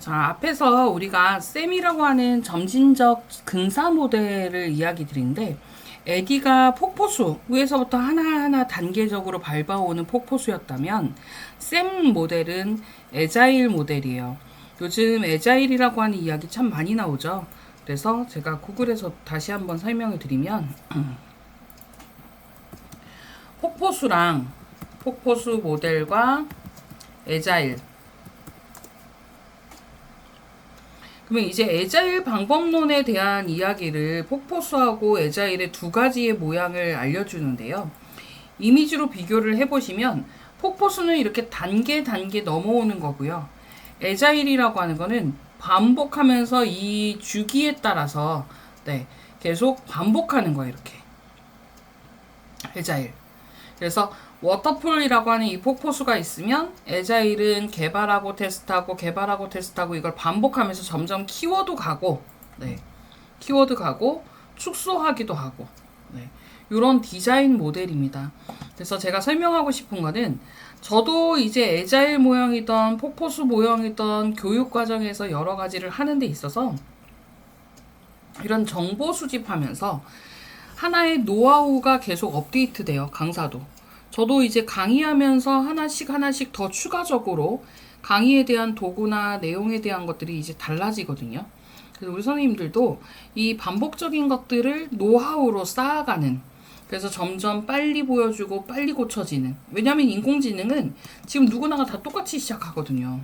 자, 앞에서 우리가 셈이라고 하는 점진적 근사 모델을 이야기 드린데, 에디가 폭포수, 위에서부터 하나하나 단계적으로 밟아오는 폭포수였다면, 셈 모델은 에자일 모델이에요. 요즘 에자일이라고 하는 이야기 참 많이 나오죠. 그래서 제가 구글에서 다시 한번 설명을 드리면, 폭포수 모델과 에자일, 그러면 이제 에자일 방법론에 대한 이야기를 폭포수하고 에자일의 두 가지의 모양을 알려주는데요. 이미지로 비교를 해보시면 폭포수는 이렇게 단계 넘어오는 거고요. 에자일이라고 하는 거는 반복하면서 이 주기에 따라서 계속 반복하는 거예요. 이렇게 에자일. 그래서 워터풀이라고 하는 이 폭포수가 있으면 에자일은 개발하고 테스트하고 이걸 반복하면서 점점 키워드 가고 축소하기도 하고 이런 디자인 모델입니다. 그래서 제가 설명하고 싶은 거는 저도 이제 에자일 모형이던 폭포수 모형이던 교육 과정에서 여러 가지를 하는 데 있어서 이런 정보 수집하면서 하나의 노하우가 계속 업데이트돼요. 강사도. 저도 이제 강의하면서 하나씩 더 추가적으로 강의에 대한 도구나 내용에 대한 것들이 이제 달라지거든요. 그래서 우리 선생님들도 이 반복적인 것들을 노하우로 쌓아가는, 그래서 점점 빨리 보여주고 빨리 고쳐지는, 왜냐하면 인공지능은 지금 누구나가 다 똑같이 시작하거든요.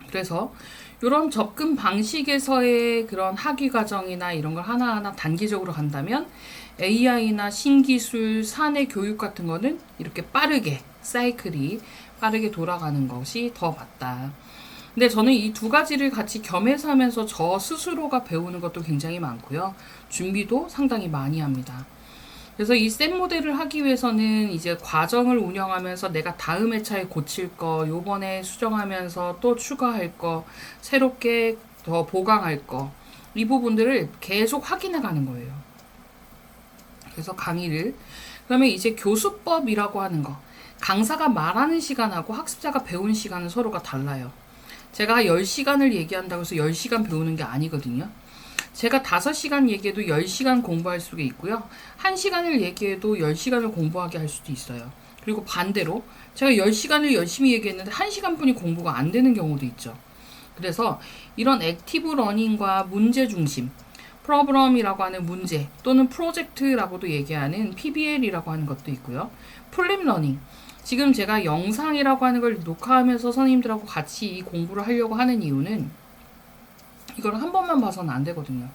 그래서 이런 접근 방식에서의 그런 학위 과정이나 이런 걸 하나하나 단계적으로 간다면 AI나 신기술, 사내 교육 같은 거는 이렇게 빠르게, 사이클이 빠르게 돌아가는 것이 더 맞다. 근데 저는 이 두 가지를 같이 겸해서 하면서 저 스스로가 배우는 것도 굉장히 많고요. 준비도 상당히 많이 합니다. 그래서 이 셈 모델을 하기 위해서는 이제 과정을 운영하면서 내가 다음 회차에 고칠 거, 요번에 수정하면서 또 추가할 거, 새롭게 더 보강할 거, 이 부분들을 계속 확인해 가는 거예요. 그래서 강의를, 그러면 이제 교수법이라고 하는 거, 강사가 말하는 시간하고 학습자가 배우는 시간은 서로가 달라요. 제가 10시간을 얘기한다고 해서 10시간 배우는 게 아니거든요. 제가 5시간 얘기해도 10시간 공부할 수가 있고요. 1시간을 얘기해도 10시간을 공부하게 할 수도 있어요. 그리고 반대로 제가 10시간을 열심히 얘기했는데 1시간뿐이 공부가 안 되는 경우도 있죠. 그래서 이런 액티브 러닝과 문제 중심, 프로그램이라고 하는 문제 또는 프로젝트라고도 얘기하는 PBL이라고 하는 것도 있고요. 플립 러닝, 지금 제가 영상이라고 하는 걸 녹화하면서 선생님들하고 같이 이 공부를 하려고 하는 이유는 이걸 한 번만 봐서는 안 되거든요.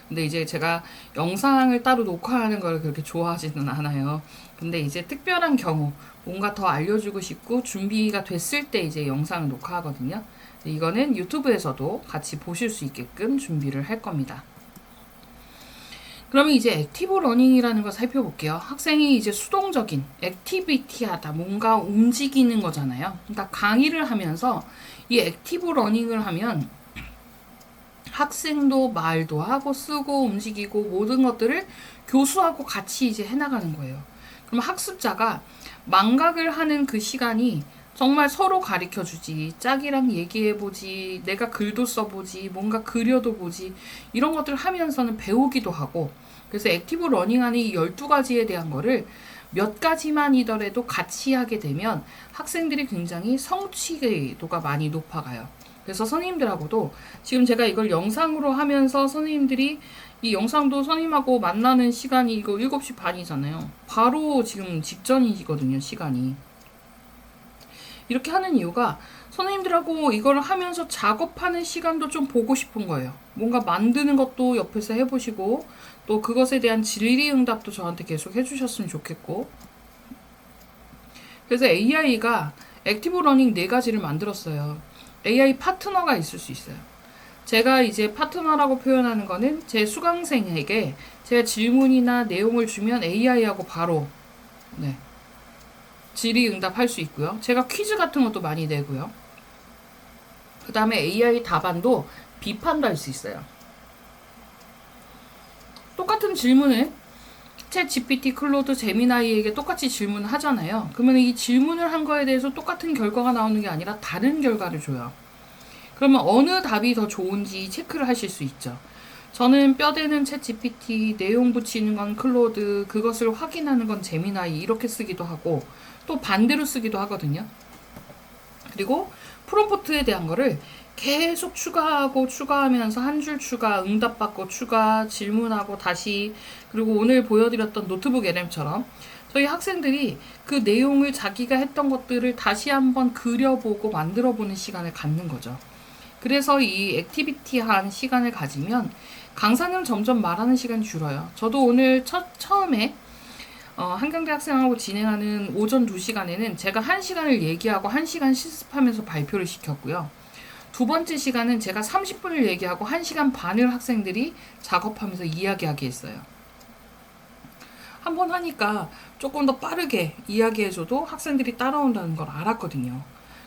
근데 이제 제가 영상을 따로 녹화하는 걸 그렇게 좋아하지는 않아요. 근데 이제 특별한 경우 뭔가 더 알려주고 싶고 준비가 됐을 때 이제 영상을 녹화하거든요. 이거는 유튜브에서도 같이 보실 수 있게끔 준비를 할 겁니다. 그러면 이제 액티브 러닝이라는 걸 살펴볼게요. 학생이 이제 수동적인 액티비티하다, 뭔가 움직이는 거잖아요. 그러니까 강의를 하면서 이 액티브 러닝을 하면 학생도 말도 하고 쓰고 움직이고 모든 것들을 교수하고 같이 이제 해나가는 거예요. 그럼 학습자가 망각을 하는 그 시간이 정말 서로 가르쳐 주지, 짝이랑 얘기해 보지, 내가 글도 써보지, 뭔가 그려도 보지, 이런 것들을 하면서는 배우기도 하고, 그래서 액티브 러닝하는 이 12가지에 대한 거를 몇 가지만이더라도 같이 하게 되면 학생들이 굉장히 성취도가 많이 높아가요. 그래서 선생님들하고도 지금 제가 이걸 영상으로 하면서 선생님들이 이 영상도 선생님하고 만나는 시간이 이거 7시 반이잖아요. 바로 지금 직전이거든요, 시간이. 이렇게 하는 이유가 선생님들하고 이걸 하면서 작업하는 시간도 좀 보고 싶은 거예요. 뭔가 만드는 것도 옆에서 해보시고 또 그것에 대한 질의응답도 저한테 계속 해주셨으면 좋겠고, 그래서 AI가 액티브 러닝 4가지를 만들었어요. AI 파트너가 있을 수 있어요. 제가 이제 파트너라고 표현하는 거는 제 수강생에게 제가 질문이나 내용을 주면 AI하고 바로 질의응답 할 수 있고요. 제가 퀴즈 같은 것도 많이 내고요. 그 다음에 AI 답안도 비판도 할 수 있어요. 똑같은 질문을 챗 GPT, 클로드, 제미나이에게 똑같이 질문을 하잖아요. 그러면 이 질문을 한 거에 대해서 똑같은 결과가 나오는 게 아니라 다른 결과를 줘요. 그러면 어느 답이 더 좋은지 체크를 하실 수 있죠. 저는 뼈대는 챗 GPT, 내용 붙이는 건 클로드, 그것을 확인하는 건 제미나이 이렇게 쓰기도 하고 또 반대로 쓰기도 하거든요. 그리고 프롬프트에 대한 거를 계속 추가하고 추가하면서 한 줄 추가, 응답받고 추가, 질문하고 다시, 그리고 오늘 보여드렸던 노트북 LM처럼 저희 학생들이 그 내용을 자기가 했던 것들을 다시 한번 그려보고 만들어보는 시간을 갖는 거죠. 그래서 이 액티비티한 시간을 가지면 강사는 점점 말하는 시간이 줄어요. 저도 오늘 처음에 한경대 학생하고 진행하는 오전 2시간에는 제가 1시간을 얘기하고 1시간 실습하면서 발표를 시켰고요. 두 번째 시간은 제가 30분을 얘기하고 1시간 반을 학생들이 작업하면서 이야기하게 했어요. 한번 하니까 조금 더 빠르게 이야기해줘도 학생들이 따라온다는 걸 알았거든요.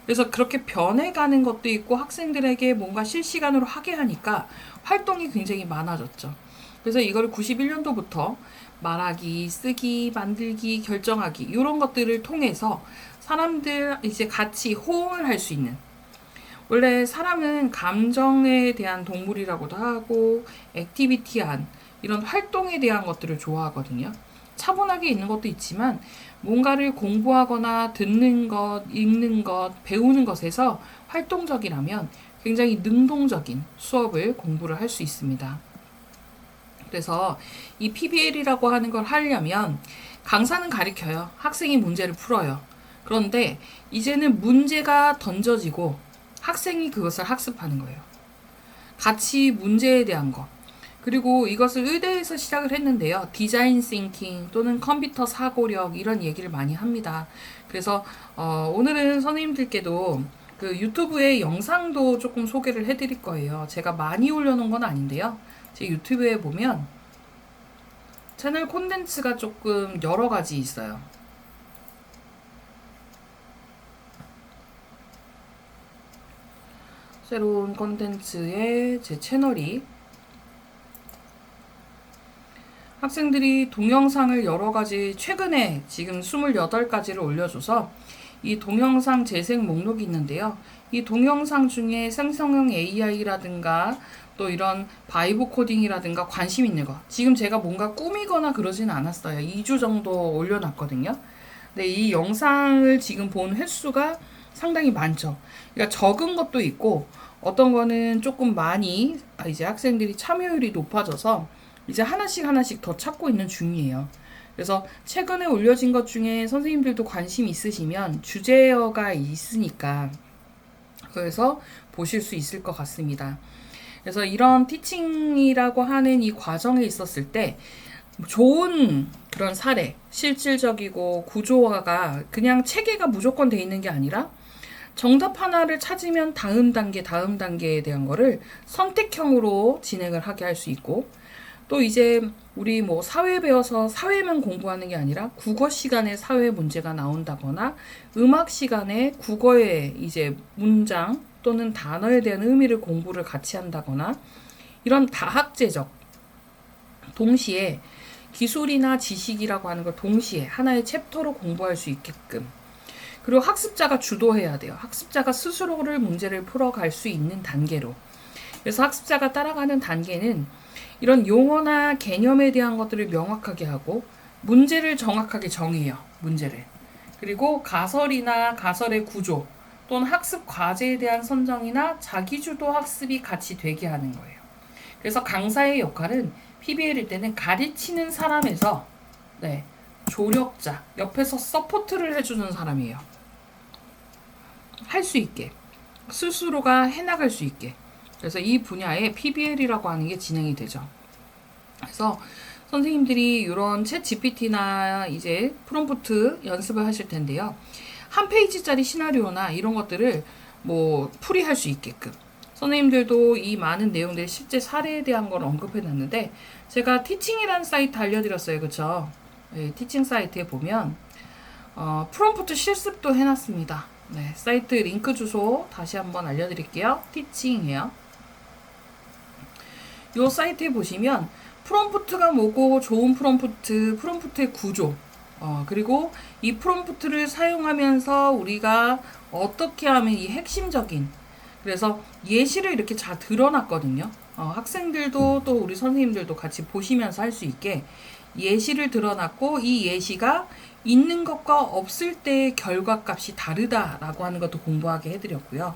그래서 그렇게 변해가는 것도 있고 학생들에게 뭔가 실시간으로 하게 하니까 활동이 굉장히 많아졌죠. 그래서 이걸 91년도부터 말하기, 쓰기, 만들기, 결정하기 이런 것들을 통해서 사람들 이제 같이 호응을 할 수 있는, 원래 사람은 감정에 대한 동물이라고도 하고 액티비티한 이런 활동에 대한 것들을 좋아하거든요. 차분하게 있는 것도 있지만 뭔가를 공부하거나 듣는 것, 읽는 것, 배우는 것에서 활동적이라면 굉장히 능동적인 수업을 공부를 할 수 있습니다. 그래서 이 PBL이라고 하는 걸 하려면 강사는 가르쳐요. 학생이 문제를 풀어요. 그런데 이제는 문제가 던져지고 학생이 그것을 학습하는 거예요. 같이 문제에 대한 거. 그리고 이것을 의대에서 시작을 했는데요. 디자인 싱킹 또는 컴퓨터 사고력 이런 얘기를 많이 합니다. 그래서 오늘은 선생님들께도 그 유튜브에 영상도 조금 소개를 해드릴 거예요. 제가 많이 올려놓은 건 아닌데요. 제 유튜브에 보면 채널 콘텐츠가 조금 여러 가지 있어요. 새로운 콘텐츠에 제 채널이 학생들이 동영상을 여러 가지 최근에 지금 28가지를 올려줘서 이 동영상 재생 목록이 있는데요. 이 동영상 중에 생성형 AI라든가 또 이런 바이브 코딩이라든가 관심 있는 거, 지금 제가 뭔가 꾸미거나 그러진 않았어요. 2주 정도 올려놨거든요. 근데 이 영상을 지금 본 횟수가 상당히 많죠. 그러니까 적은 것도 있고 어떤 거는 조금 많이 이제 학생들이 참여율이 높아져서 이제 하나씩 더 찾고 있는 중이에요. 그래서 최근에 올려진 것 중에 선생님들도 관심 있으시면 주제어가 있으니까 그래서 보실 수 있을 것 같습니다. 그래서 이런 티칭이라고 하는 이 과정에 있었을 때 좋은 그런 사례, 실질적이고 구조화가 그냥 체계가 무조건 돼 있는 게 아니라 정답 하나를 찾으면 다음 단계에 대한 거를 선택형으로 진행을 하게 할 수 있고, 또 이제 우리 뭐 사회 배워서 사회만 공부하는 게 아니라 국어 시간에 사회 문제가 나온다거나 음악 시간에 국어의 이제 문장 또는 단어에 대한 의미를 공부를 같이 한다거나 이런 다학제적 동시에 기술이나 지식이라고 하는 걸 동시에 하나의 챕터로 공부할 수 있게끔, 그리고 학습자가 주도해야 돼요. 학습자가 스스로를 문제를 풀어갈 수 있는 단계로. 그래서 학습자가 따라가는 단계는 이런 용어나 개념에 대한 것들을 명확하게 하고 문제를 정확하게 정해요. 문제를. 그리고 가설이나 가설의 구조 또는 학습 과제에 대한 선정이나 자기주도 학습이 같이 되게 하는 거예요. 그래서 강사의 역할은 PBL일 때는 가르치는 사람에서 조력자, 옆에서 서포트를 해주는 사람이에요. 할 수 있게, 스스로가 해나갈 수 있게. 그래서 이 분야에 PBL이라고 하는 게 진행이 되죠. 그래서 선생님들이 이런 챗 GPT나 이제 프롬프트 연습을 하실 텐데요. 한 페이지짜리 시나리오나 이런 것들을 뭐 풀이할 수 있게끔 선생님들도 이 많은 내용들이 실제 사례에 대한 걸 언급해 놨는데, 제가 티칭이라는 사이트 알려드렸어요. 그쵸? 네, 티칭 사이트에 보면 프롬프트 실습도 해놨습니다. 네, 사이트 링크 주소 다시 한번 알려드릴게요. 티칭이에요. 이 사이트에 보시면 프롬프트가 뭐고, 좋은 프롬프트, 프롬프트의 구조, 그리고 이 프롬프트를 사용하면서 우리가 어떻게 하면 이 핵심적인, 그래서 예시를 이렇게 잘 드러놨거든요. 학생들도 또 우리 선생님들도 같이 보시면서 할 수 있게 예시를 드러났고, 이 예시가 있는 것과 없을 때의 결과값이 다르다라고 하는 것도 공부하게 해드렸고요.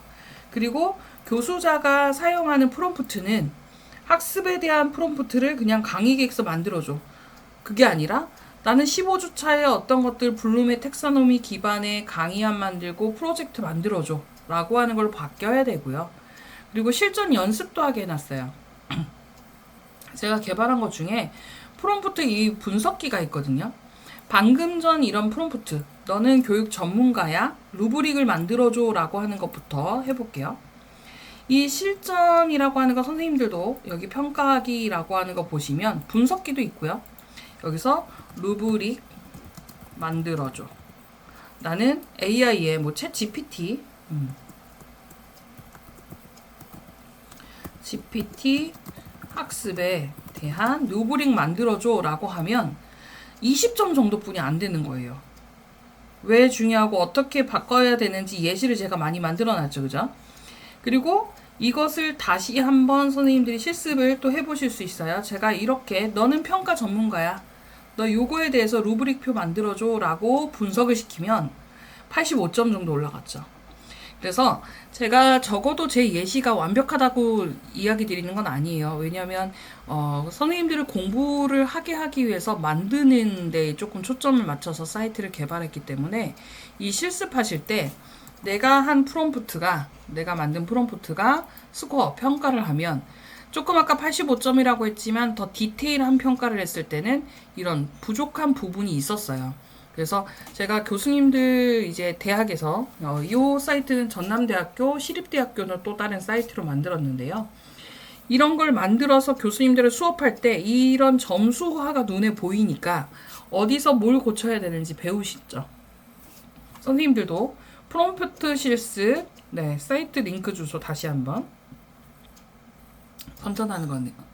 그리고 교수자가 사용하는 프롬프트는 학습에 대한 프롬프트를 그냥 강의 계획서 만들어줘. 그게 아니라 나는 15주차에 어떤 것들 블룸의 텍사노미 기반의 강의안 만들고 프로젝트 만들어줘 라고 하는 걸 바뀌어야 되고요. 그리고 실전 연습도 하게 해놨어요. 제가 개발한 것 중에 프롬프트 이 분석기가 있거든요. 방금 전 이런 프롬프트, 너는 교육 전문가야? 루브릭을 만들어줘 라고 하는 것부터 해볼게요. 이 실전이라고 하는 거 선생님들도 여기 평가하기라고 하는 거 보시면 분석기도 있고요. 여기서 루브릭 만들어줘. 나는 AI에 뭐 챗 GPT 학습에 대한 루브릭 만들어줘 라고 하면 20점 정도뿐이 안 되는 거예요. 왜 중요하고 어떻게 바꿔야 되는지 예시를 제가 많이 만들어 놨죠. 그죠? 그리고 이것을 다시 한번 선생님들이 실습을 또 해보실 수 있어요. 제가 이렇게 너는 평가 전문가야. 너 요거에 대해서 루브릭표 만들어줘 라고 분석을 시키면 85점 정도 올라갔죠. 그래서 제가 적어도 제 예시가 완벽하다고 이야기 드리는 건 아니에요. 왜냐하면 선생님들을 공부를 하게 하기 위해서 만드는 데 조금 초점을 맞춰서 사이트를 개발했기 때문에 이 실습하실 때 내가 만든 프롬프트가 스코어 평가를 하면 조금 아까 85점이라고 했지만 더 디테일한 평가를 했을 때는 이런 부족한 부분이 있었어요. 그래서 제가 교수님들 이제 대학에서 이 사이트는 전남대학교 시립대학교는 또 다른 사이트로 만들었는데요. 이런 걸 만들어서 교수님들을 수업할 때 이런 점수화가 눈에 보이니까 어디서 뭘 고쳐야 되는지 배우시죠. 선생님들도 프롬프트 실습 사이트 링크 주소 다시 한번 선전하는 거네요.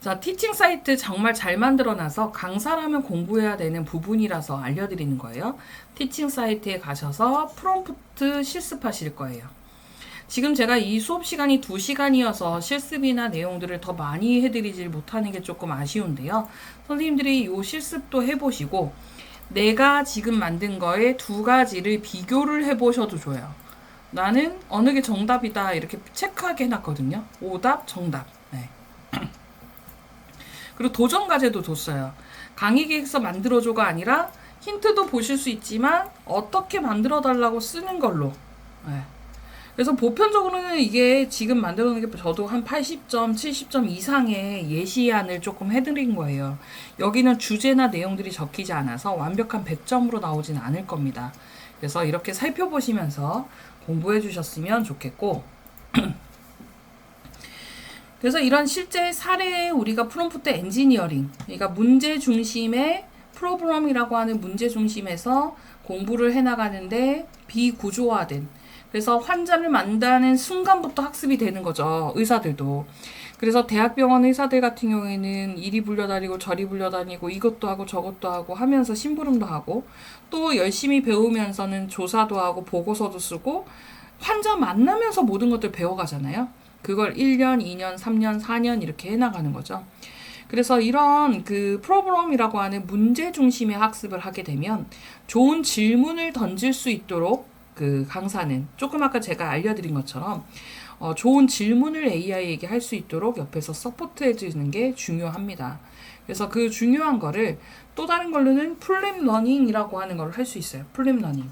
자, 티칭 사이트 정말 잘 만들어놔서 강사라면 공부해야 되는 부분이라서 알려드리는 거예요. 티칭 사이트에 가셔서 프롬프트 실습하실 거예요. 지금 제가 이 수업 시간이 2시간이어서 실습이나 내용들을 더 많이 해드리질 못하는 게 조금 아쉬운데요. 선생님들이 이 실습도 해보시고 내가 지금 만든 거에 2가지를 비교를 해보셔도 좋아요. 나는 어느 게 정답이다 이렇게 체크하게 해놨거든요. 오답, 정답. 네. 그리고 도전 과제도 뒀어요. 강의 계획서 만들어줘가 아니라 힌트도 보실 수 있지만 어떻게 만들어 달라고 쓰는 걸로. 네. 그래서 보편적으로는 이게 지금 만들어 놓은 게 저도 한 80점, 70점 이상의 예시안을 조금 해드린 거예요. 여기는 주제나 내용들이 적히지 않아서 완벽한 100점으로 나오지는 않을 겁니다. 그래서 이렇게 살펴보시면서 공부해 주셨으면 좋겠고 그래서 이런 실제 사례에 우리가 프롬프트 엔지니어링, 그러니까 문제 중심의 프로그램이라고 하는 문제 중심에서 공부를 해나가는데 비구조화된, 그래서 환자를 만나는 순간부터 학습이 되는 거죠. 의사들도. 그래서 대학병원 의사들 같은 경우에는 이리 불려다니고 저리 불려다니고 이것도 하고 저것도 하고 하면서 심부름도 하고 또 열심히 배우면서는 조사도 하고 보고서도 쓰고 환자 만나면서 모든 것들 배워가잖아요. 그걸 1년, 2년, 3년, 4년 이렇게 해나가는 거죠. 그래서 이런 그 프로그램이라고 하는 문제 중심의 학습을 하게 되면 좋은 질문을 던질 수 있도록 그 강사는 조금 아까 제가 알려드린 것처럼 좋은 질문을 AI에게 할 수 있도록 옆에서 서포트해 주는 게 중요합니다. 그래서 그 중요한 거를 또 다른 걸로는 플립 러닝이라고 하는 걸 할 수 있어요. 플립 러닝.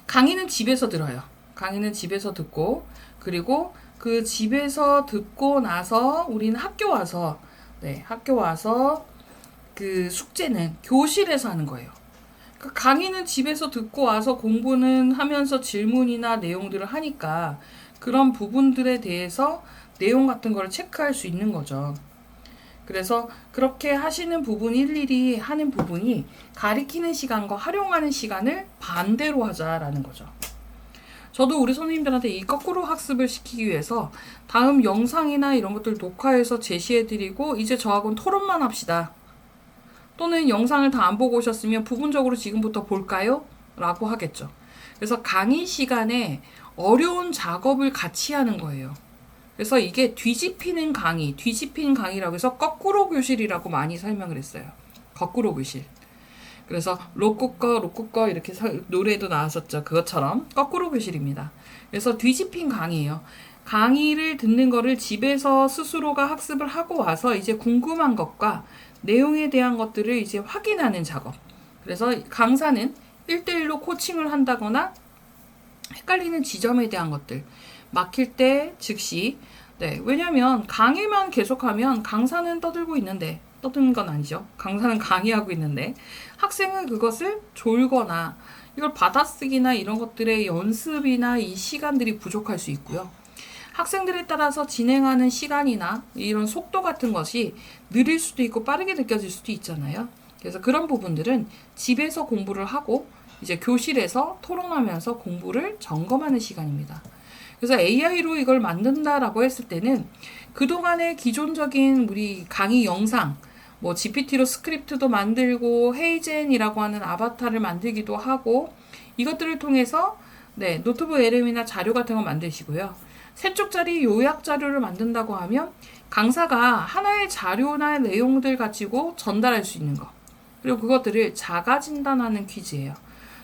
강의는 집에서 들어요. 강의는 집에서 듣고 그리고 그 집에서 듣고 나서 우리는 학교 와서 그 숙제는 교실에서 하는 거예요. 그 강의는 집에서 듣고 와서 공부는 하면서 질문이나 내용들을 하니까 그런 부분들에 대해서 내용 같은 거를 체크할 수 있는 거죠. 그래서 그렇게 하시는 부분 일일이 하는 부분이 가리키는 시간과 활용하는 시간을 반대로 하자라는 거죠. 저도 우리 선생님들한테 이 거꾸로 학습을 시키기 위해서 다음 영상이나 이런 것들 녹화해서 제시해드리고 이제 저하고는 토론만 합시다. 또는 영상을 다 안 보고 오셨으면 부분적으로 지금부터 볼까요? 라고 하겠죠. 그래서 강의 시간에 어려운 작업을 같이 하는 거예요. 그래서 이게 뒤집히는 강의, 뒤집힌 강의라고 해서 거꾸로 교실이라고 많이 설명을 했어요. 거꾸로 교실. 그래서 로꾸꺼 이렇게 노래도 나왔었죠. 그것처럼 거꾸로 교실입니다. 그래서 뒤집힌 강의예요. 강의를 듣는 거를 집에서 스스로가 학습을 하고 와서 이제 궁금한 것과 내용에 대한 것들을 이제 확인하는 작업. 그래서 강사는 1대1로 코칭을 한다거나 헷갈리는 지점에 대한 것들, 막힐 때 즉시, 네, 왜냐면 강의만 계속하면 강사는 떠들고 있는데, 떠드는 건 아니죠. 강사는 강의하고 있는데 학생은 그것을 졸거나 이걸 받아쓰기나 이런 것들의 연습이나 이 시간들이 부족할 수 있고요. 학생들에 따라서 진행하는 시간이나 이런 속도 같은 것이 느릴 수도 있고 빠르게 느껴질 수도 있잖아요. 그래서 그런 부분들은 집에서 공부를 하고 이제 교실에서 토론하면서 공부를 점검하는 시간입니다. 그래서 AI로 이걸 만든다라고 했을 때는 그동안의 기존적인 우리 강의 영상, 뭐 GPT로 스크립트도 만들고 헤이젠이라고 하는 아바타를 만들기도 하고 이것들을 통해서 네, 노트북 LM이나 자료 같은 거 만드시고요. 세 쪽짜리 요약 자료를 만든다고 하면 강사가 하나의 자료나 내용들 가지고 전달할 수 있는 거. 그리고 그것들을 자가 진단하는 퀴즈예요.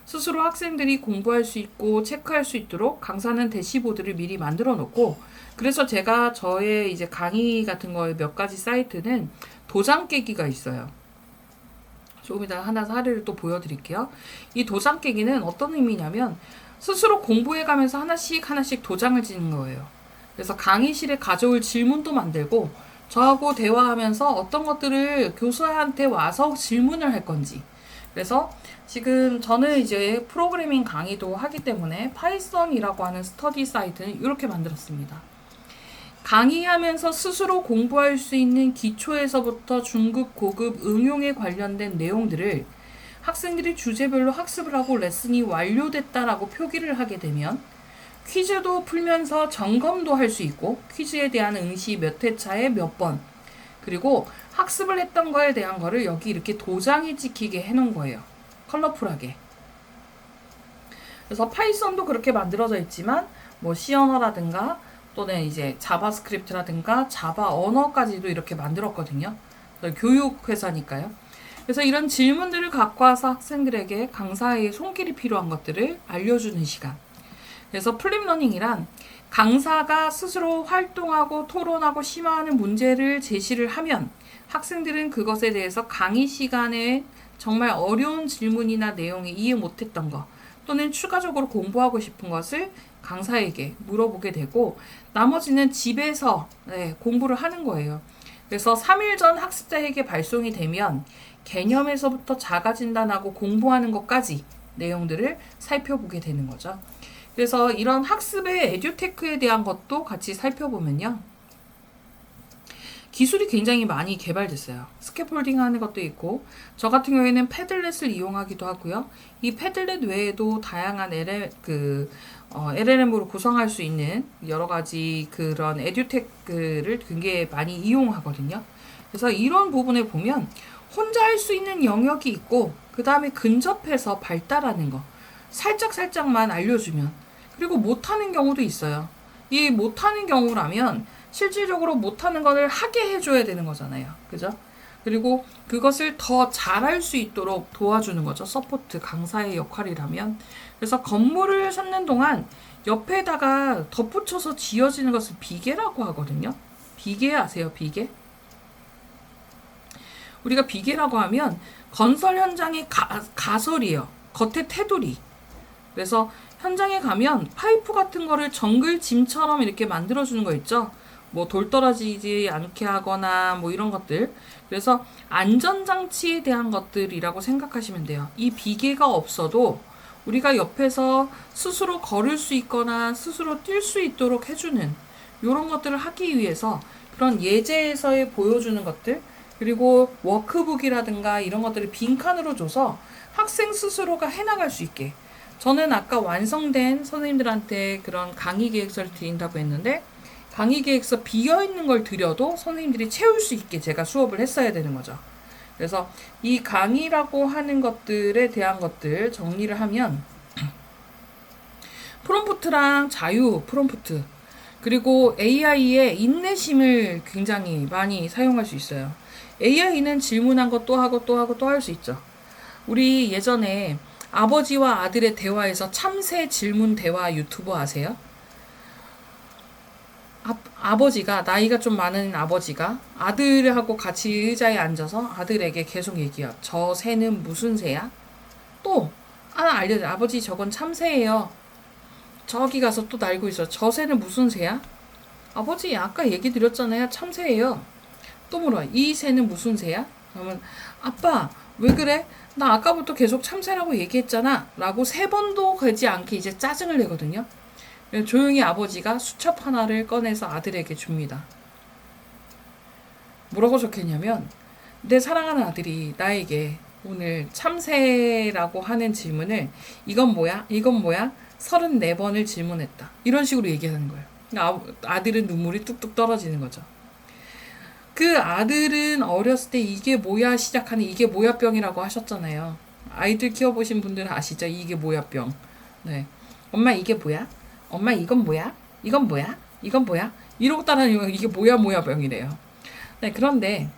스스로 학생들이 공부할 수 있고 체크할 수 있도록 강사는 대시보드를 미리 만들어 놓고 그래서 제가 저의 이제 강의 같은 거에 몇 가지 사이트는 도장 깨기가 있어요. 조금 이따 하나 사례를 또 보여드릴게요. 이 도장 깨기는 어떤 의미냐면 스스로 공부해 가면서 하나씩 도장을 찍는 거예요. 그래서 강의실에 가져올 질문도 만들고 저하고 대화하면서 어떤 것들을 교수한테 와서 질문을 할 건지. 그래서 지금 저는 이제 프로그래밍 강의도 하기 때문에 파이썬이라고 하는 스터디 사이트는 이렇게 만들었습니다. 강의하면서 스스로 공부할 수 있는 기초에서부터 중급, 고급, 응용에 관련된 내용들을 학생들이 주제별로 학습을 하고 레슨이 완료됐다라고 표기를 하게 되면 퀴즈도 풀면서 점검도 할 수 있고 퀴즈에 대한 응시 몇 회차에 몇 번 그리고 학습을 했던 거에 대한 거를 여기 이렇게 도장이 찍히게 해놓은 거예요. 컬러풀하게. 그래서 파이썬도 그렇게 만들어져 있지만 뭐 C 언어라든가 또는 이제 자바스크립트라든가 자바 언어까지도 이렇게 만들었거든요. 교육 회사니까요. 그래서 이런 질문들을 갖고 와서 학생들에게 강사의 손길이 필요한 것들을 알려주는 시간. 그래서 플립러닝이란 강사가 스스로 활동하고 토론하고 심화하는 문제를 제시를 하면 학생들은 그것에 대해서 강의 시간에 정말 어려운 질문이나 내용에 이해 못했던 것 또는 추가적으로 공부하고 싶은 것을 강사에게 물어보게 되고 나머지는 집에서 공부를 하는 거예요. 그래서 3일 전 학습자에게 발송이 되면 개념에서부터 자가 진단하고 공부하는 것까지 내용들을 살펴보게 되는 거죠. 그래서 이런 학습의 에듀테크에 대한 것도 같이 살펴보면요. 기술이 굉장히 많이 개발됐어요. 스캐폴딩 하는 것도 있고 저 같은 경우에는 패들렛을 이용하기도 하고요. 이 패들렛 외에도 다양한 LLM으로 구성할 수 있는 여러 가지 그런 에듀테크를 굉장히 많이 이용하거든요. 그래서 이런 부분에 보면 혼자 할 수 있는 영역이 있고 그 다음에 근접해서 발달하는 거 살짝만 알려주면 그리고 못하는 경우도 있어요. 이 못하는 경우라면 실질적으로 못하는 것을 하게 해줘야 되는 거잖아요. 그죠? 그리고 그것을 더 잘할 수 있도록 도와주는 거죠. 서포트, 강사의 역할이라면. 그래서 건물을 쌓는 동안 옆에다가 덧붙여서 지어지는 것을 비계라고 하거든요. 비계 아세요? 비계? 우리가 비계라고 하면 건설 현장의 가설이에요. 겉에 테두리. 그래서 현장에 가면 파이프 같은 거를 정글짐처럼 이렇게 만들어주는 거 있죠. 뭐 돌 떨어지지 않게 하거나 뭐 이런 것들. 그래서 안전장치에 대한 것들이라고 생각하시면 돼요. 이 비계가 없어도 우리가 옆에서 스스로 걸을 수 있거나 스스로 뛸 수 있도록 해주는 이런 것들을 하기 위해서 그런 예제에서의 보여주는 것들 그리고 워크북이라든가 이런 것들을 빈칸으로 줘서 학생 스스로가 해나갈 수 있게 저는 아까 완성된 선생님들한테 그런 강의 계획서를 드린다고 했는데 강의 계획서 비어있는 걸 드려도 선생님들이 채울 수 있게 제가 수업을 했어야 되는 거죠. 그래서 이 강의라고 하는 것들에 대한 것들 정리를 하면 프롬프트랑 자유 프롬프트, 그리고 AI의 인내심을 굉장히 많이 사용할 수 있어요. AI는 질문한 거 또 하고 또 하고 또 할 수 있죠. 우리 예전에 아버지와 아들의 대화에서 참새 질문 대화 유튜버 아세요? 아버지가, 나이가 좀 많은 아버지가 아들하고 같이 의자에 앉아서 아들에게 계속 얘기해요. 저 새는 무슨 새야? 또 하나 알려줘요. 아버지, 저건 참새예요. 저기 가서 또 날고 있어. 저 새는 무슨 새야? 아버지, 아까 얘기 드렸잖아요. 참새예요. 또 물어요. 이 새는 무슨 새야? 그러면 아빠, 왜 그래? 나 아까부터 계속 참새라고 얘기했잖아. 라고 세 번도 가지 않게 이제 짜증을 내거든요. 조용히 아버지가 수첩 하나를 꺼내서 아들에게 줍니다. 뭐라고 적혔냐면, 내 사랑하는 아들이 나에게 오늘 참새라고 하는 질문을, 이건 뭐야? 이건 뭐야? 34번을 질문했다. 이런 식으로 얘기하는 거예요. 아들은 눈물이 뚝뚝 떨어지는 거죠. 그 아들은 어렸을 때 이게 뭐야 시작하는 이게 뭐야 병이라고 하셨잖아요. 아이들 키워보신 분들은 아시죠? 이게 뭐야 병. 네. 엄마 이게 뭐야? 엄마 이건 뭐야? 이건 뭐야? 이건 뭐야? 이러고 따라하면 이게 뭐야 뭐야 병이래요. 네, 그런데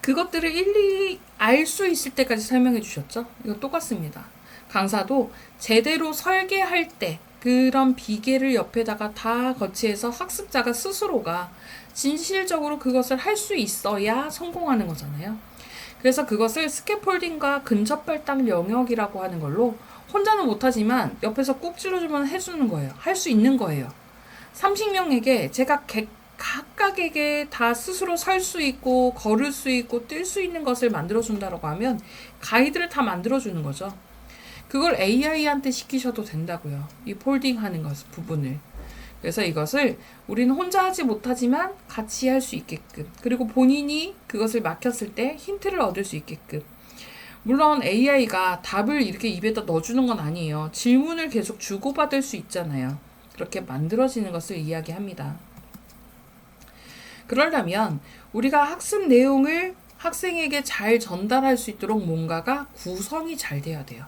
그것들을 일일이 알 수 있을 때까지 설명해 주셨죠? 이거 똑같습니다. 강사도 제대로 설계할 때 그런 비계를 옆에다가 다 거치해서 학습자가 스스로가 진실적으로 그것을 할 수 있어야 성공하는 거잖아요. 그래서 그것을 스캐폴딩과 근접 발달 영역이라고 하는 걸로 혼자는 못하지만 옆에서 꾹 찔러주면 해주는 거예요. 할 수 있는 거예요. 30명에게 제가 각각에게 다 스스로 설 수 있고 걸을 수 있고 뛸 수 있는 것을 만들어준다고 하면 가이드를 다 만들어주는 거죠. 그걸 AI한테 시키셔도 된다고요. 이 폴딩하는 것 부분을. 그래서 이것을 우리는 혼자 하지 못하지만 같이 할 수 있게끔, 그리고 본인이 그것을 맡겼을 때 힌트를 얻을 수 있게끔. 물론 AI가 답을 이렇게 입에다 넣어주는 건 아니에요. 질문을 계속 주고받을 수 있잖아요. 그렇게 만들어지는 것을 이야기합니다. 그러려면 우리가 학습 내용을 학생에게 잘 전달할 수 있도록 뭔가가 구성이 잘 돼야 돼요.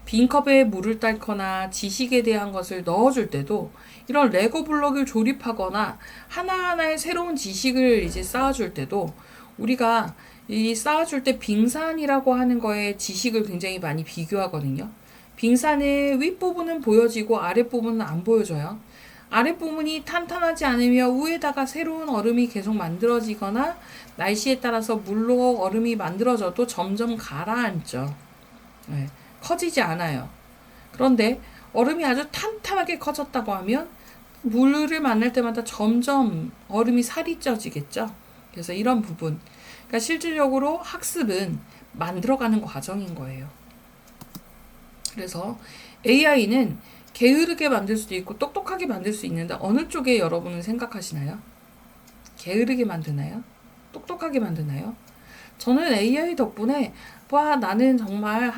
빈 컵에 물을 따거나 지식에 대한 것을 넣어줄 때도 이런 레고 블록을 조립하거나 하나하나의 새로운 지식을 이제 쌓아줄 때도 우리가 이 쌓아줄 때 빙산이라고 하는 거에 지식을 굉장히 많이 비교하거든요. 빙산의 윗부분은 보여지고 아랫부분은 안 보여져요. 아랫부분이 탄탄하지 않으며 위에다가 새로운 얼음이 계속 만들어지거나 날씨에 따라서 물로 얼음이 만들어져도 점점 가라앉죠. 네, 커지지 않아요. 그런데 얼음이 아주 탄탄하게 커졌다고 하면 물을 만날 때마다 점점 얼음이 살이 쪄지겠죠. 그래서 이런 부분. 그러니까 실질적으로 학습은 만들어가는 과정인 거예요. 그래서 AI는 게으르게 만들 수도 있고 똑똑하게 만들 수 있는데 어느 쪽에 여러분은 생각하시나요? 게으르게 만드나요? 똑똑하게 만드나요? 저는 AI 덕분에 와 나는 정말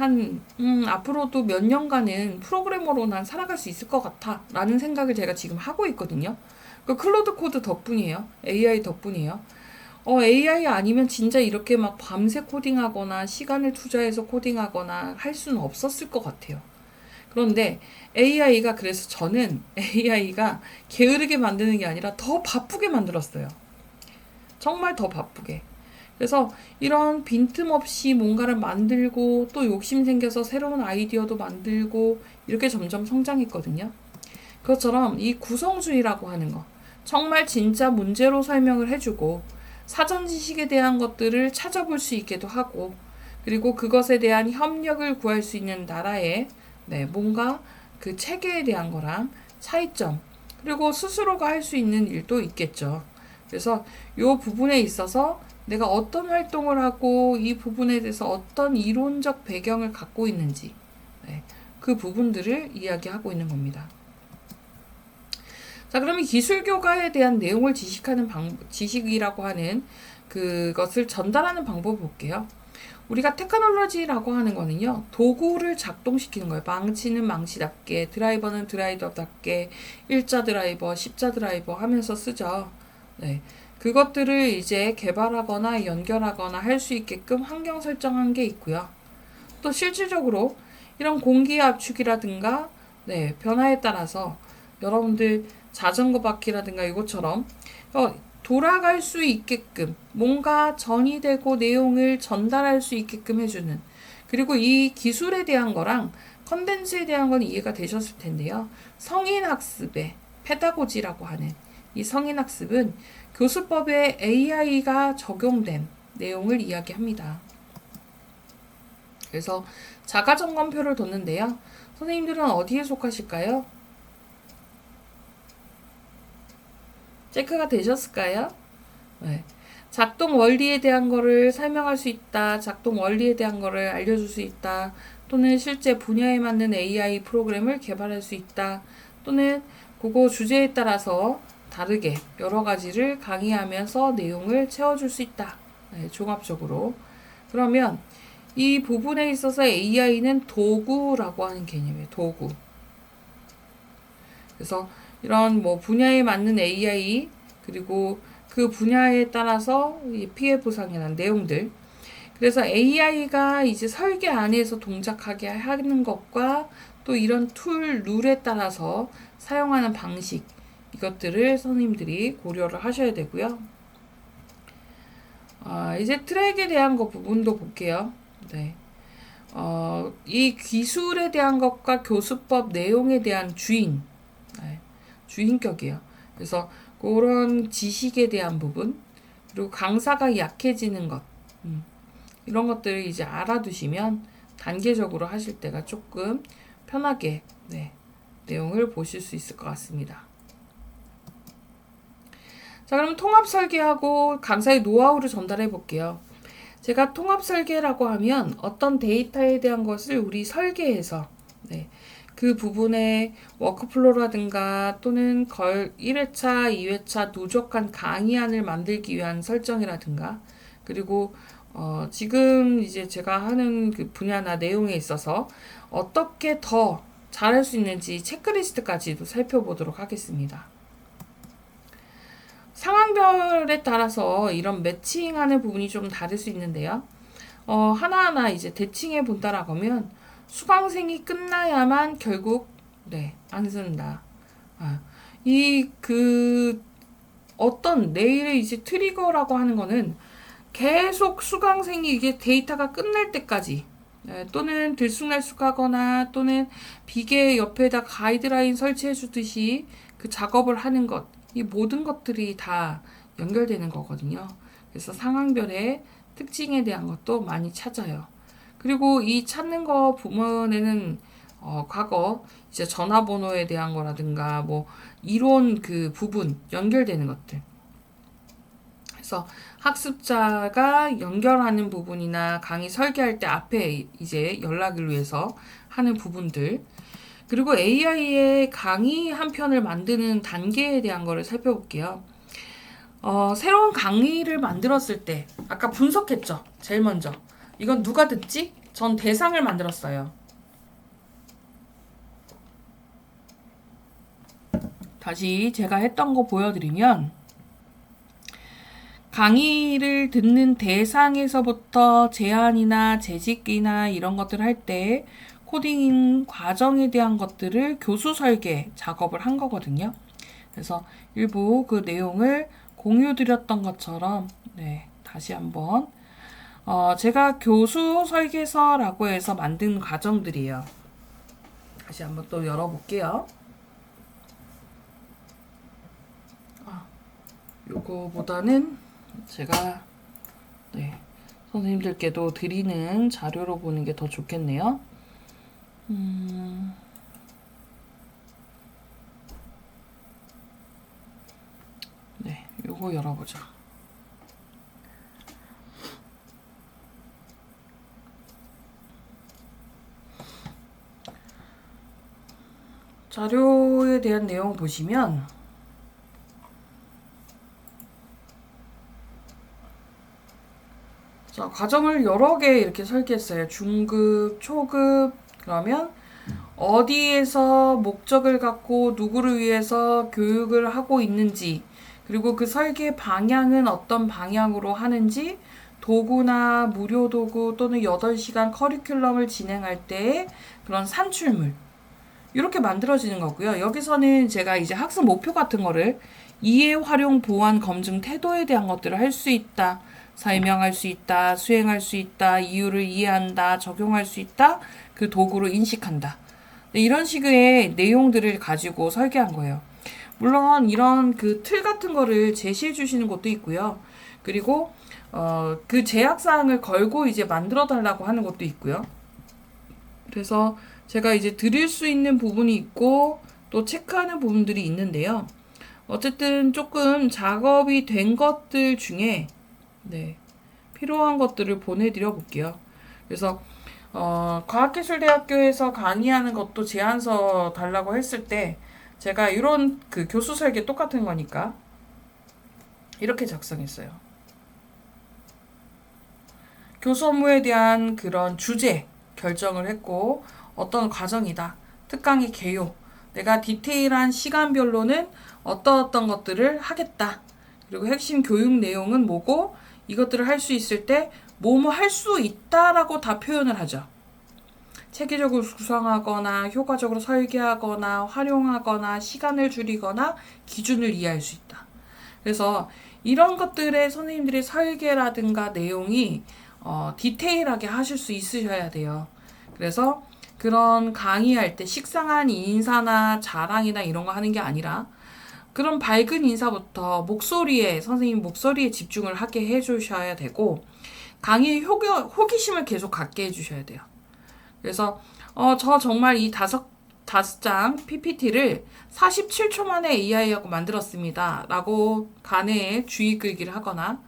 앞으로도 몇 년간은 프로그래머로 난 살아갈 수 있을 것 같아 라는 생각을 제가 지금 하고 있거든요. 그 클로드 코드 덕분이에요. AI 덕분이에요. AI 아니면 진짜 이렇게 막 밤새 코딩하거나 시간을 투자해서 코딩하거나 할 수는 없었을 것 같아요. 그런데 AI가, 그래서 저는 AI가 게으르게 만드는 게 아니라 더 바쁘게 만들었어요. 정말 더 바쁘게. 그래서 이런 빈틈없이 뭔가를 만들고 또 욕심 생겨서 새로운 아이디어도 만들고 이렇게 점점 성장했거든요. 그것처럼 이 구성주의라고 하는 거, 정말 진짜 문제로 설명을 해주고 사전 지식에 대한 것들을 찾아볼 수 있게도 하고, 그리고 그것에 대한 협력을 구할 수 있는 나라의 뭔가 그 체계에 대한 거랑 차이점, 그리고 스스로가 할 수 있는 일도 있겠죠. 그래서 이 부분에 있어서 내가 어떤 활동을 하고 이 부분에 대해서 어떤 이론적 배경을 갖고 있는지 그 부분들을 이야기하고 있는 겁니다. 자, 그러면 기술교과에 대한 내용을 지식이라고 하는 그것을 전달하는 방법을 볼게요. 우리가 테크놀로지라고 하는 거는요, 도구를 작동시키는 거예요. 망치는 망치답게, 드라이버는 드라이버답게, 일자 드라이버, 십자 드라이버 하면서 쓰죠. 네. 그것들을 이제 개발하거나 연결하거나 할 수 있게끔 환경 설정한 게 있고요. 또 실질적으로 이런 공기 압축이라든가 네, 변화에 따라서 여러분들 자전거 바퀴라든가 이것처럼 돌아갈 수 있게끔 뭔가 전이되고 내용을 전달할 수 있게끔 해주는, 그리고 이 기술에 대한 거랑 컨텐츠에 대한 건 이해가 되셨을 텐데요. 성인학습의 페다고지라고 하는 이 성인학습은 교수법에 AI가 적용된 내용을 이야기합니다. 그래서 자가점검표를 뒀는데요. 선생님들은 어디에 속하실까요? 체크가 되셨을까요? 네. 작동 원리에 대한 거를 설명할 수 있다. 작동 원리에 대한 거를 알려줄 수 있다. 또는 실제 분야에 맞는 AI 프로그램을 개발할 수 있다. 또는 그거 주제에 따라서 다르게 여러 가지를 강의하면서 내용을 채워줄 수 있다. 네, 종합적으로. 그러면 이 부분에 있어서 AI는 도구라고 하는 개념이에요. 도구. 그래서 이런 뭐 분야에 맞는 AI, 그리고 그 분야에 따라서 피해 보상에 대한 내용들. 그래서 AI가 이제 설계 안에서 동작하게 하는 것과 또 이런 룰에 따라서 사용하는 방식, 이것들을 선생님들이 고려를 하셔야 되고요. 이제 트랙에 대한 것 부분도 볼게요. 네. 이 기술에 대한 것과 교수법 내용에 대한 주인, 네. 주인격이에요. 그래서 그런 지식에 대한 부분, 그리고 강사가 약해지는 것, 이런 것들을 이제 알아두시면 단계적으로 하실 때가 조금 편하게 내용을 보실 수 있을 것 같습니다. 자, 그럼 통합 설계하고 강사의 노하우를 전달해 볼게요. 제가 통합 설계라고 하면 어떤 데이터에 대한 것을 우리 설계해서 그 부분에 워크플로우라든가 또는 1회차, 2회차 누적한 강의안을 만들기 위한 설정이라든가, 그리고 지금 이제 제가 하는 그 분야나 내용에 있어서 어떻게 더 잘할 수 있는지 체크리스트까지도 살펴보도록 하겠습니다. 상황별에 따라서 이런 매칭하는 부분이 좀 다를 수 있는데요. 하나하나 이제 대칭해 본다라고 하면 수강생이 끝나야만 결국 안 쓴다. 어떤 내일의 이제 트리거라고 하는 거는 계속 수강생이 이게 데이터가 끝날 때까지 또는 들쑥날쑥하거나 또는 비계 옆에다 가이드라인 설치해 주듯이 그 작업을 하는 것, 이 모든 것들이 다 연결되는 거거든요. 그래서 상황별의 특징에 대한 것도 많이 찾아요. 그리고 이 찾는 거 부분에는 과거 이제 전화번호에 대한 거라든가 뭐 이론 그 부분 연결되는 것들. 그래서 학습자가 연결하는 부분이나 강의 설계할 때 앞에 이제 연락을 위해서 하는 부분들, 그리고 AI의 강의 한 편을 만드는 단계에 대한 거를 살펴볼게요. 새로운 강의를 만들었을 때 아까 분석했죠. 제일 먼저 이건 누가 듣지? 전 대상을 만들었어요. 다시 제가 했던 거 보여드리면, 강의를 듣는 대상에서부터 제안이나 재직이나 이런 것들 할 때 코딩 과정에 대한 것들을 교수 설계 작업을 한 거거든요. 그래서 일부 그 내용을 공유 드렸던 것처럼 다시 한번 제가 교수 설계서라고 해서 만든 과정들이에요. 다시 한번 또 열어볼게요. 요거보다는 제가 선생님들께도 드리는 자료로 보는 게 더 좋겠네요. 요거 열어보자. 자료에 대한 내용 보시면 자, 과정을 여러 개 이렇게 설계했어요. 중급, 초급, 그러면 어디에서 목적을 갖고 누구를 위해서 교육을 하고 있는지, 그리고 그 설계 방향은 어떤 방향으로 하는지, 도구나 무료 도구 또는 8시간 커리큘럼을 진행할 때의 그런 산출물, 이렇게 만들어지는 거고요. 여기서는 제가 이제 학습 목표 같은 거를 이해, 활용, 보완, 검증, 태도에 대한 것들을 할 수 있다. 설명할 수 있다. 수행할 수 있다. 이유를 이해한다. 적용할 수 있다. 그 도구로 인식한다. 이런 식의 내용들을 가지고 설계한 거예요. 물론 이런 그 틀 같은 거를 제시해 주시는 것도 있고요. 그리고 그 제약사항을 걸고 이제 만들어 달라고 하는 것도 있고요. 그래서 제가 이제 드릴 수 있는 부분이 있고 또 체크하는 부분들이 있는데요. 어쨌든 조금 작업이 된 것들 중에 필요한 것들을 보내드려 볼게요. 그래서 과학기술대학교에서 강의하는 것도 제안서 달라고 했을 때 제가 이런 그 교수 설계 똑같은 거니까 이렇게 작성했어요. 교수 업무에 대한 그런 주제 결정을 했고 어떤 과정이다. 특강의 개요. 내가 디테일한 시간별로는 어떤 것들을 하겠다. 그리고 핵심 교육 내용은 뭐고 이것들을 할 수 있을 때 뭐뭐 할 수 있다라고 다 표현을 하죠. 체계적으로 구성하거나 효과적으로 설계하거나 활용하거나 시간을 줄이거나 기준을 이해할 수 있다. 그래서 이런 것들의 선생님들의 설계라든가 내용이 디테일하게 하실 수 있으셔야 돼요. 그래서 그런 강의할 때 식상한 인사나 자랑이나 이런 거 하는 게 아니라 그런 밝은 인사부터 목소리에 선생님 목소리에 집중을 하게 해주셔야 되고 강의의 호기심을 계속 갖게 해주셔야 돼요. 그래서 저 정말 이 다섯 장 PPT를 47초 만에 AI하고 만들었습니다. 라고 간에 주의 끌기를 하거나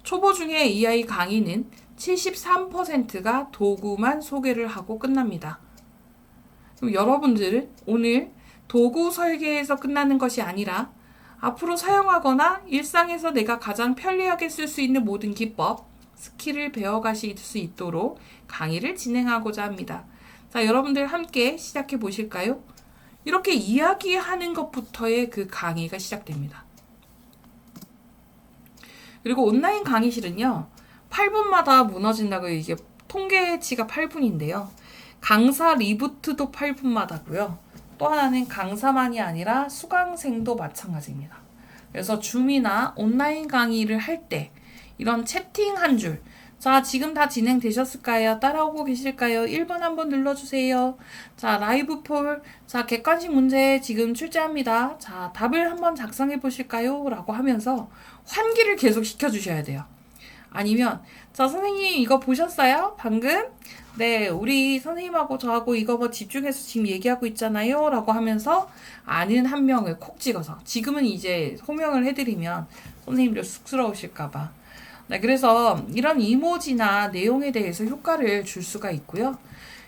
초보 중에 AI 강의는 73%가 도구만 소개를 하고 끝납니다. 그럼 여러분들은 오늘 도구 설계에서 끝나는 것이 아니라 앞으로 사용하거나 일상에서 내가 가장 편리하게 쓸 수 있는 모든 기법, 스킬을 배워가실 수 있도록 강의를 진행하고자 합니다. 자, 여러분들 함께 시작해 보실까요? 이렇게 이야기하는 것부터의 그 강의가 시작됩니다. 그리고 온라인 강의실은요, 8분마다 무너진다고 이게 통계치가 8분인데요. 강사 리부트도 8분마다고요. 또 하나는 강사만이 아니라 수강생도 마찬가지입니다. 그래서 줌이나 온라인 강의를 할 때 이런 채팅 한 줄, 자, 지금 다 진행되셨을까요? 따라오고 계실까요? 1번 한번 눌러주세요. 자, 라이브 폴, 자, 객관식 문제 지금 출제합니다. 자, 답을 한번 작성해 보실까요? 라고 하면서 환기를 계속 시켜주셔야 돼요. 아니면, 자, 선생님 이거 보셨어요? 방금? 네, 우리 선생님하고 저하고 이거 뭐 집중해서 지금 얘기하고 있잖아요. 라고 하면서 아는 한 명을 콕 찍어서 지금은 이제 호명을 해드리면 선생님들 쑥스러우실까봐. 네, 그래서 이런 이모지나 내용에 대해서 효과를 줄 수가 있고요.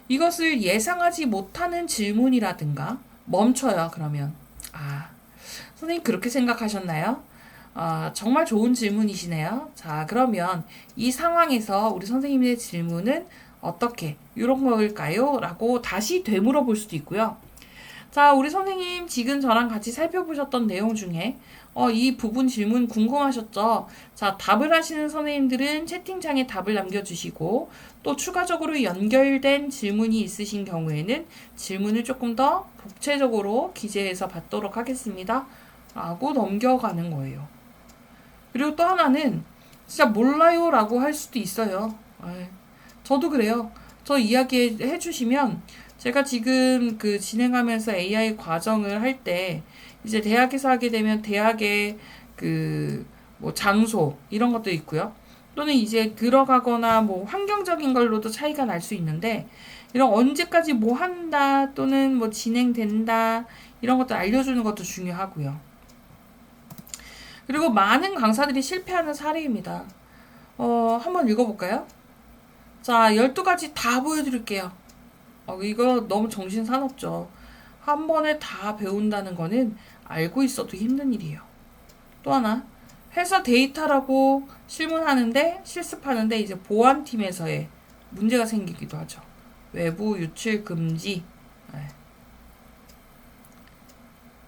이것을 예상하지 못하는 질문이라든가 멈춰요. 그러면 선생님 그렇게 생각하셨나요? 정말 좋은 질문이시네요. 자, 그러면 이 상황에서 우리 선생님의 질문은 어떻게 이런 걸까요? 라고 다시 되물어 볼 수도 있고요. 자, 우리 선생님 지금 저랑 같이 살펴보셨던 내용 중에 이 부분 질문 궁금하셨죠? 자, 답을 하시는 선생님들은 채팅창에 답을 남겨주시고 또 추가적으로 연결된 질문이 있으신 경우에는 질문을 조금 더 복체적으로 기재해서 받도록 하겠습니다. 라고 넘겨가는 거예요. 그리고 또 하나는 진짜 몰라요 라고 할 수도 있어요. 저도 그래요. 저 이야기 해주시면 제가 지금 그 진행하면서 AI 과정을 할 때 이제 대학에서 하게 되면 대학의 그 뭐 장소 이런 것도 있고요. 또는 이제 들어가거나 뭐 환경적인 걸로도 차이가 날 수 있는데 이런 언제까지 뭐 한다 또는 뭐 진행된다 이런 것도 알려주는 것도 중요하고요. 그리고 많은 강사들이 실패하는 사례입니다. 한번 읽어볼까요? 자, 12가지 다 보여드릴게요. 이거 너무 정신 사납죠. 한 번에 다 배운다는 거는 알고 있어도 힘든 일이에요. 또 하나, 회사 데이터라고 실문하는데 실습하는데 이제 보안팀에서의 문제가 생기기도 하죠. 외부 유출 금지.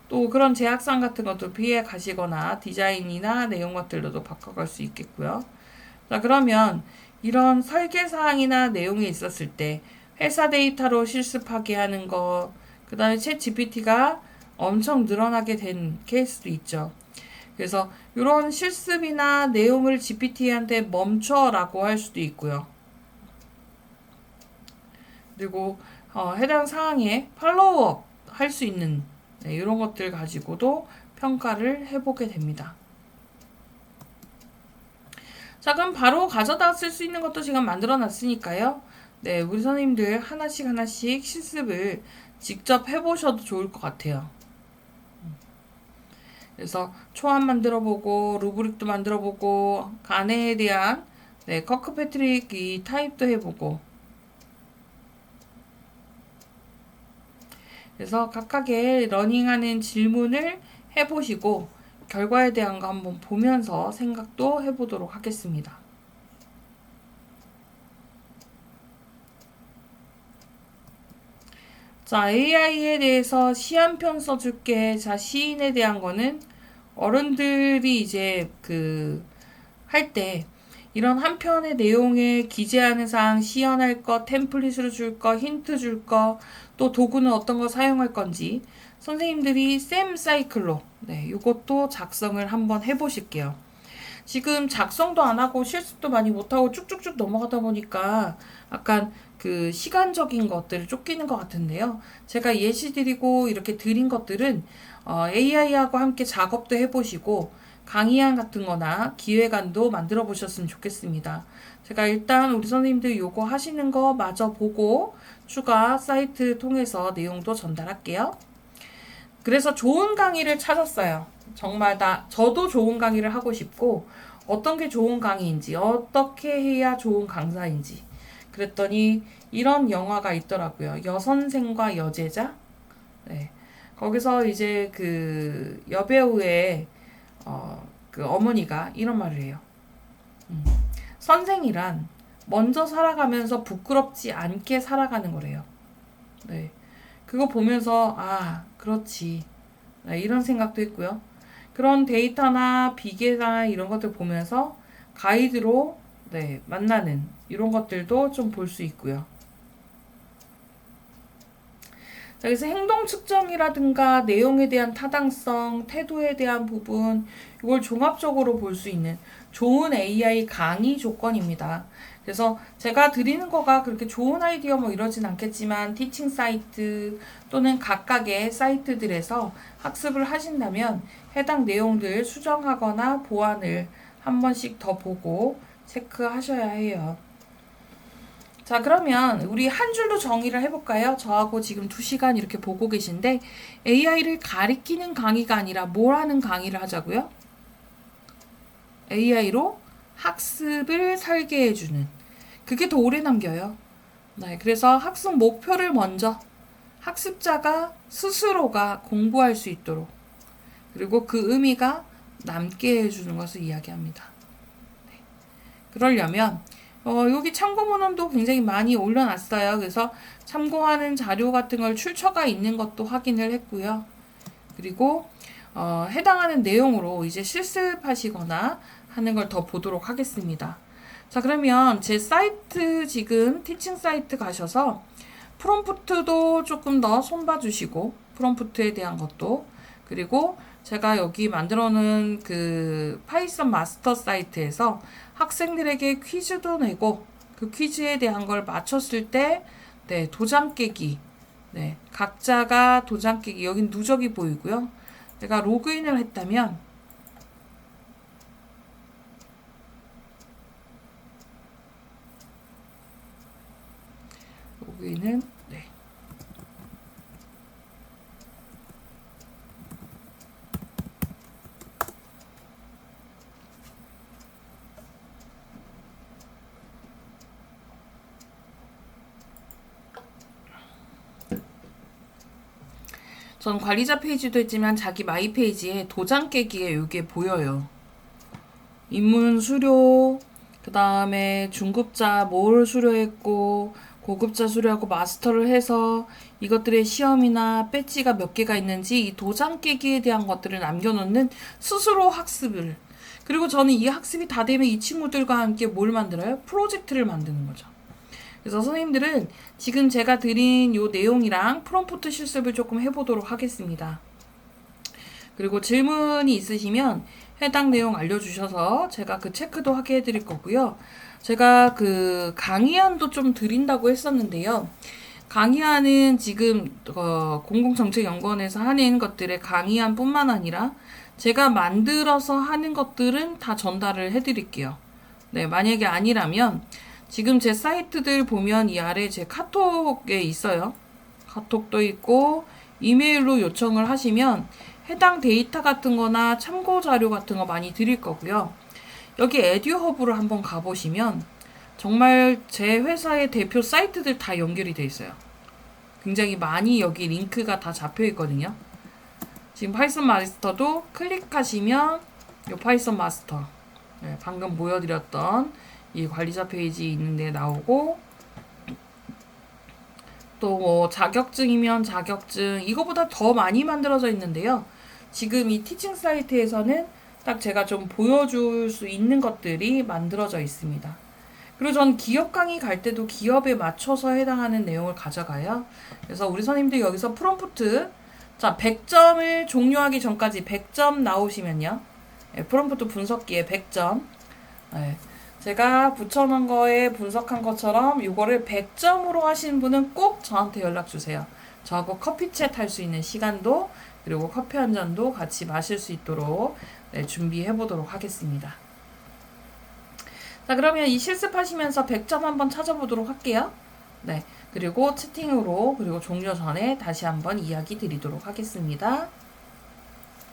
또 그런 제약사항 같은 것도 피해 가시거나 디자인이나 내용 것들로도 바꿔갈 수 있겠고요. 자, 그러면 이런 설계사항이나 내용이 있었을 때 회사 데이터로 실습하게 하는 거, 그 다음에 챗 GPT가 엄청 늘어나게 된 케이스도 있죠. 그래서 이런 실습이나 내용을 GPT한테 멈춰라고 할 수도 있고요. 그리고 해당 사항에 팔로우업 할 수 있는 이런 것들 가지고도 평가를 해보게 됩니다. 자, 그럼 바로 가져다 쓸 수 있는 것도 지금 만들어 놨으니까요. 네, 우리 선생님들 하나씩 실습을 직접 해보셔도 좋을 것 같아요. 그래서 초안 만들어보고 루브릭도 만들어보고 간해에 대한 커크패트릭 이 타입도 해보고, 그래서 각각의 러닝하는 질문을 해보시고 결과에 대한 거 한번 보면서 생각도 해보도록 하겠습니다. 자, AI에 대해서 시 한 편 써줄게. 자, 시인에 대한 거는 어른들이 이제 할 때 이런 한 편의 내용에 기재하는 사항, 시연할 것, 템플릿으로 줄 거, 힌트 줄 거, 또 도구는 어떤 거 사용할 건지 선생님들이 샘 사이클로 이것도 작성을 한번 해보실게요. 지금 작성도 안 하고 실습도 많이 못하고 쭉쭉쭉 넘어가다 보니까 약간 시간적인 것들을 쫓기는 것 같은데요. 제가 예시 드리고 이렇게 드린 것들은 AI하고 함께 작업도 해보시고 강의안 같은 거나 기획안도 만들어 보셨으면 좋겠습니다. 제가 일단 우리 선생님들 요거 하시는 거 마저 보고 추가 사이트 통해서 내용도 전달할게요. 그래서 좋은 강의를 찾았어요. 정말 저도 좋은 강의를 하고 싶고 어떤 게 좋은 강의인지 어떻게 해야 좋은 강사인지 그랬더니 이런 영화가 있더라고요. 여선생과 여제자. 네. 거기서 이제 여배우의 어머니가 이런 말을 해요. 선생이란 먼저 살아가면서 부끄럽지 않게 살아가는 거래요. 네. 그거 보면서 그렇지. 네, 이런 생각도 했고요. 그런 데이터나 비계나 이런 것들 보면서 가이드로 만나는 이런 것들도 좀 볼 수 있고요. 자, 그래서 행동 측정이라든가 내용에 대한 타당성, 태도에 대한 부분 이걸 종합적으로 볼 수 있는 좋은 AI 강의 조건입니다. 그래서 제가 드리는 거가 그렇게 좋은 아이디어 이러진 않겠지만 티칭 사이트 또는 각각의 사이트들에서 학습을 하신다면 해당 내용들 수정하거나 보완을 한 번씩 더 보고 체크하셔야 해요. 자, 그러면 우리 한 줄로 정의를 해볼까요? 저하고 지금 2시간 이렇게 보고 계신데 AI를 가리키는 강의가 아니라 뭘 하는 강의를 하자고요? AI로 학습을 설계해주는 그게 더 오래 남겨요. 네, 그래서 학습 목표를 먼저 학습자가 스스로가 공부할 수 있도록 그리고 그 의미가 남게 해주는 것을 이야기합니다. 네. 그러려면 여기 참고 문헌도 굉장히 많이 올려놨어요. 그래서 참고하는 자료 같은 걸 출처가 있는 것도 확인을 했고요. 그리고 해당하는 내용으로 이제 실습하시거나 하는 걸 더 보도록 하겠습니다. 자, 그러면 제 사이트 지금 티칭 사이트 가셔서 프롬프트도 조금 더 손봐 주시고 프롬프트에 대한 것도 그리고 제가 여기 만들어 놓은 파이썬 마스터 사이트에서 학생들에게 퀴즈도 내고 그 퀴즈에 대한 걸 맞췄을 때 도장 깨기 각자가 도장 깨기 여긴 누적이 보이고요. 내가 로그인을 했다면 로그인은 전 관리자 페이지도 있지만 자기 마이 페이지에 도장 깨기에 이게 보여요. 입문 수료, 그 다음에 중급자 뭘 수료했고 고급자 수료하고 마스터를 해서 이것들의 시험이나 배지가 몇 개가 있는지 이 도장 깨기에 대한 것들을 남겨놓는 스스로 학습을 그리고 저는 이 학습이 다 되면 이 친구들과 함께 뭘 만들어요? 프로젝트를 만드는 거죠. 그래서 선생님들은 지금 제가 드린 요 내용이랑 프롬프트 실습을 조금 해보도록 하겠습니다. 그리고 질문이 있으시면 해당 내용 알려주셔서 제가 그 체크도 하게 해드릴 거고요. 제가 그 강의안도 좀 드린다고 했었는데요. 강의안은 지금 공공정책연구원에서 하는 것들의 강의안뿐만 아니라 제가 만들어서 하는 것들은 다 전달을 해드릴게요. 네, 만약에 아니라면 지금 제 사이트들 보면 이 아래 제 카톡에 있어요. 카톡도 있고 이메일로 요청을 하시면 해당 데이터 같은 거나 참고 자료 같은 거 많이 드릴 거고요. 여기 에듀허브를 한번 가보시면 정말 제 회사의 대표 사이트들 다 연결이 돼 있어요. 굉장히 많이 여기 링크가 다 잡혀 있거든요. 지금 파이썬 마스터도 클릭하시면 이 파이썬 마스터, 네, 방금 보여드렸던 이 관리자 페이지 있는데 나오고, 또 뭐 자격증이면 자격증, 이거보다 더 많이 만들어져 있는데요. 지금 이 티칭 사이트에서는 딱 제가 좀 보여줄 수 있는 것들이 만들어져 있습니다. 그리고 전 기업 강의 갈 때도 기업에 맞춰서 해당하는 내용을 가져가요. 그래서 우리 선생님들 여기서 프롬프트, 자 100점을 종료하기 전까지 100점 나오시면요. 네, 프롬프트 분석기에 100점. 네, 제가 붙여놓은 거에 분석한 것처럼 이거를 100점으로 하시는 분은 꼭 저한테 연락 주세요. 저하고 커피챗 할 수 있는 시간도, 그리고 커피 한 잔도 같이 마실 수 있도록 네, 준비해 보도록 하겠습니다. 자, 그러면 이 실습하시면서 100점 한번 찾아보도록 할게요. 네, 그리고 채팅으로, 그리고 종료 전에 다시 한번 이야기 드리도록 하겠습니다.